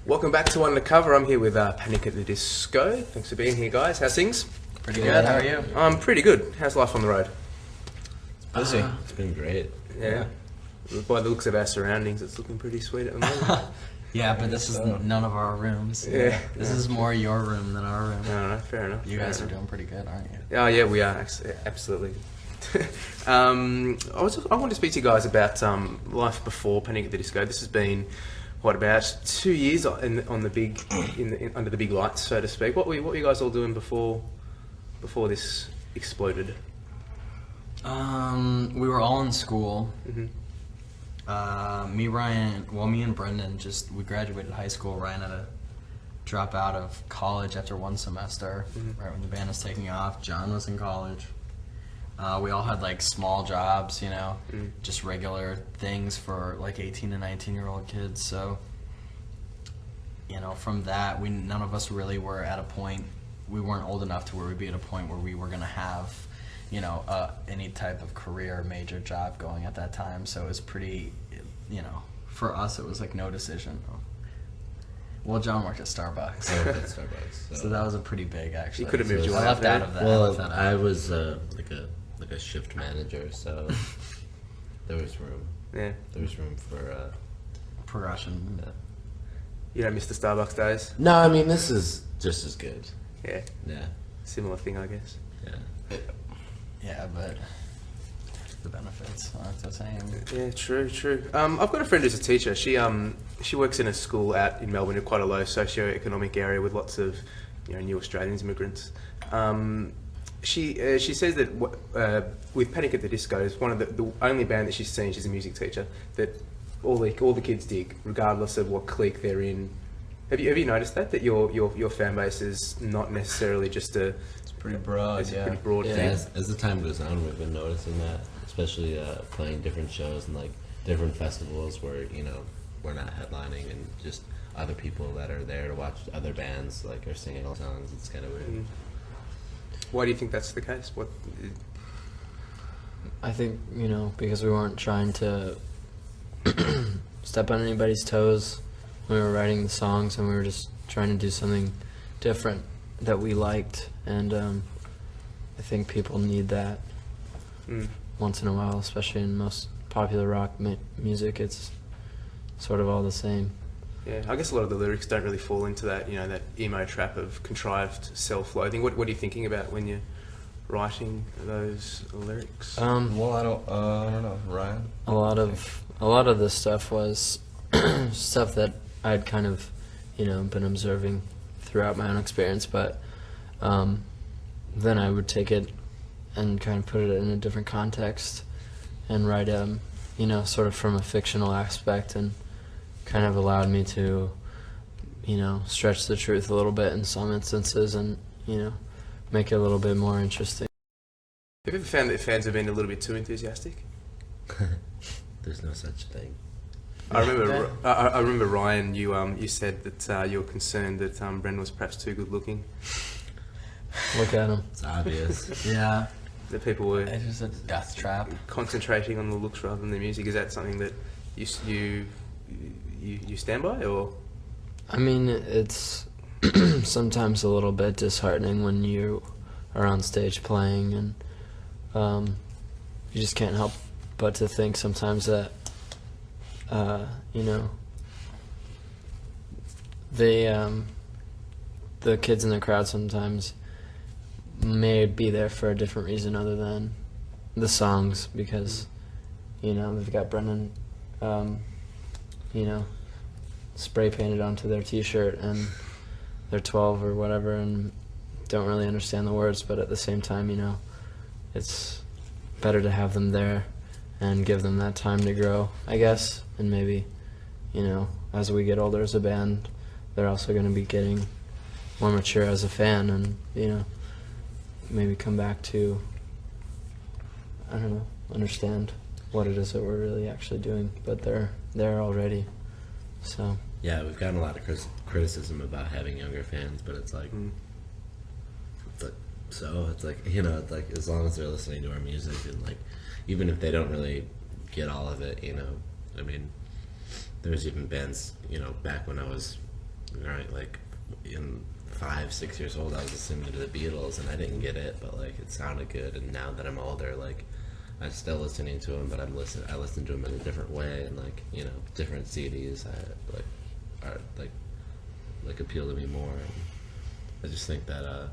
Welcome back to Undercover. I'm here with Panic at the Disco. Thanks for being here, guys. How's things? Pretty good. How are you? I'm pretty good. How's life on the road? Busy. It's been great. Yeah. By the looks of our surroundings, it's looking pretty sweet at the moment. Yeah, but this is none of our rooms. Yeah. This is more your room than our room. No, fair enough. You guys are doing pretty good, aren't you? Oh, yeah, we are. Absolutely. I wanted to speak to you guys about life before Panic at the Disco. This has been, about 2 years under the big lights, so to speak. What were you guys all doing before this exploded? We were all in school. Mm-hmm. Me and Brendan we graduated high school. Ryan had to drop out of college after one semester, right when the band was taking off. John was in college. We all had like small jobs, just regular things for like 18 and 19-year-old kids. So, from that, none of us really were at a point. We weren't old enough to where we'd be at a point where we were gonna have, any type of career, major job going at that time. So it was pretty, for us, it was like no decision. Well, John worked at Starbucks. I worked at Starbucks. So that was a pretty big, actually. You could have moved you I left out of that. Well, I was like a shift manager, so there was room. Yeah. There was room for progression. Yeah. You don't miss the Starbucks days? No, I mean this is just as good. Yeah. Yeah. Similar thing, I guess. Yeah. Yeah, but the benefits aren't the same. Yeah, true. I've got a friend who's a teacher. She works in a school out in Melbourne, in quite a low socio-economic area with lots of new Australians, immigrants. She says that with Panic at the Disco is one of the only band that she's seen. She's a music teacher that all the kids dig, regardless of what clique they're in. Have you noticed that your fan base is not necessarily just a Pretty broad, it's a pretty broad thing. As the time goes on, we've been noticing that, especially playing different shows and like different festivals where we're not headlining and just other people that are there to watch other bands like are singing songs. It's kind of weird. Why do you think that's the case? What? I think because we weren't trying to step on anybody's toes when we were writing the songs, and we were just trying to do something different that we liked, and I think people need that once in a while, especially in most popular rock music. It's sort of all the same. Yeah, I guess a lot of the lyrics don't really fall into that, that emo trap of contrived self-loathing. What are you thinking about when you're writing those lyrics? Well, I don't know, Ryan. A lot of this stuff was stuff that I'd kind of, been observing throughout my own experience, but then I would take it and kind of put it in a different context and write sort of from a fictional aspect, and kind of allowed me to stretch the truth a little bit in some instances, and make it a little bit more interesting. Have you ever found that fans have been a little bit too enthusiastic? There's no such thing. I remember Ryan. You said that you were concerned that Brendan was perhaps too good looking. Look at him. It's obvious. Yeah. That people were It's just a death trap. concentrating on the looks rather than the music. Is that something that you stand by, or? I mean, it's sometimes a little bit disheartening when you are on stage playing, and you just can't help but to think sometimes that the kids in the crowd sometimes may be there for a different reason other than the songs, because they've got Brendan spray painted onto their t-shirt, and they're 12 or whatever and don't really understand the words, but at the same time it's better to have them there and give them that time to grow, I guess. And maybe as we get older as a band, they're also going to be getting more mature as a fan, and maybe come back to understand what it is that we're really actually doing. But they're there already, so Yeah, we've gotten a lot of criticism about having younger fans, but it's like, it's like as long as they're listening to our music, and like even if they don't really get all of it, I mean, there's even bands, back when I was right, like in 5, 6 years old, I was listening to the Beatles, and I didn't get it, but like it sounded good. And now that I'm older, like I'm still listening to them, but I listen to them in a different way, and like different CDs are like appeal to me more. And I just think that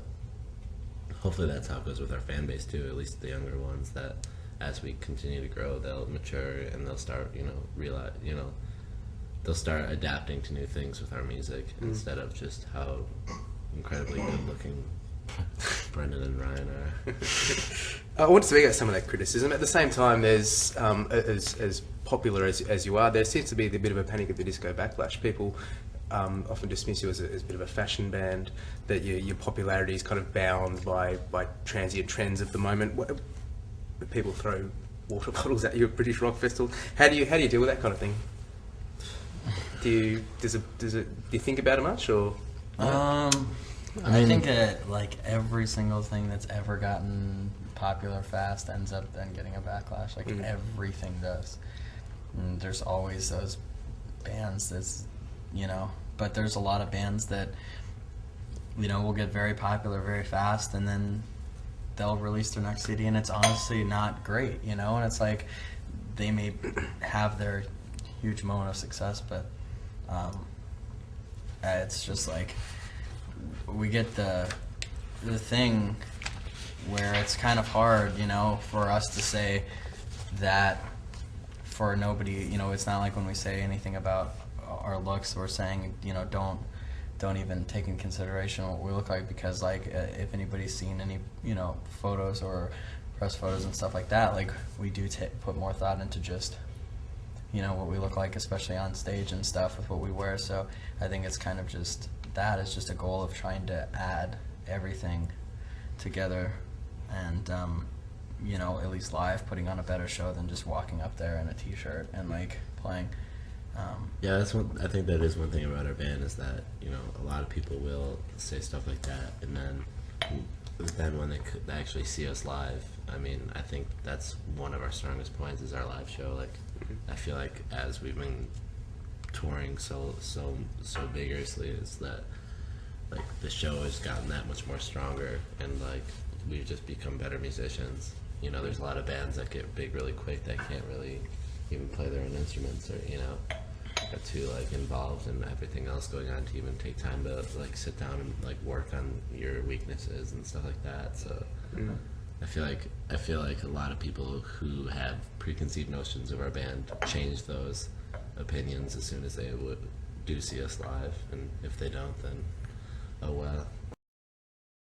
hopefully that's how it goes with our fan base too. At least the younger ones, that as we continue to grow, they'll mature and they'll start realize they'll start adapting to new things with our music instead of just how incredibly good looking Brendan and Ryan are. I want to speak about some of that criticism. At the same time, there's as popular as you are, there seems to be a bit of a Panic at the Disco backlash. People often dismiss you as a bit of a fashion band, that your popularity is kind of bound by transient trends of the moment. People throw water bottles at you at British Rock Festival. How do you deal with that kind of thing? Do you think about it much, or? I think that like every single thing that's ever gotten popular fast ends up then getting a backlash. Like everything does. And there's always those bands that's, but there's a lot of bands that, will get very popular very fast, and then they'll release their next CD and it's honestly not great, and it's like they may have their huge moment of success, but it's just like we get the thing where it's kind of hard, for us to say that for nobody, it's not like when we say anything about our looks, we're saying, don't even take in consideration what we look like, because like if anybody's seen any, photos or press photos and stuff like that, like we do put more thought into just, what we look like, especially on stage and stuff with what we wear. So I think it's kind of just that is just a goal of trying to add everything together, and at least live, putting on a better show than just walking up there in a t-shirt and like playing. Yeah, I think that is one thing about our band, is that a lot of people will say stuff like that, and then when they actually see us live, I mean, I think that's one of our strongest points is our live show. Like, I feel like as we've been touring so vigorously, is that like the show has gotten that much more stronger, and like we've just become better musicians. There's a lot of bands that get big really quick that can't really even play their own instruments, or are too like involved in everything else going on to even take time to like sit down and like work on your weaknesses and stuff like that. So I feel like a lot of people who have preconceived notions of our band change those opinions as soon as they do see us live, and if they don't, then oh well.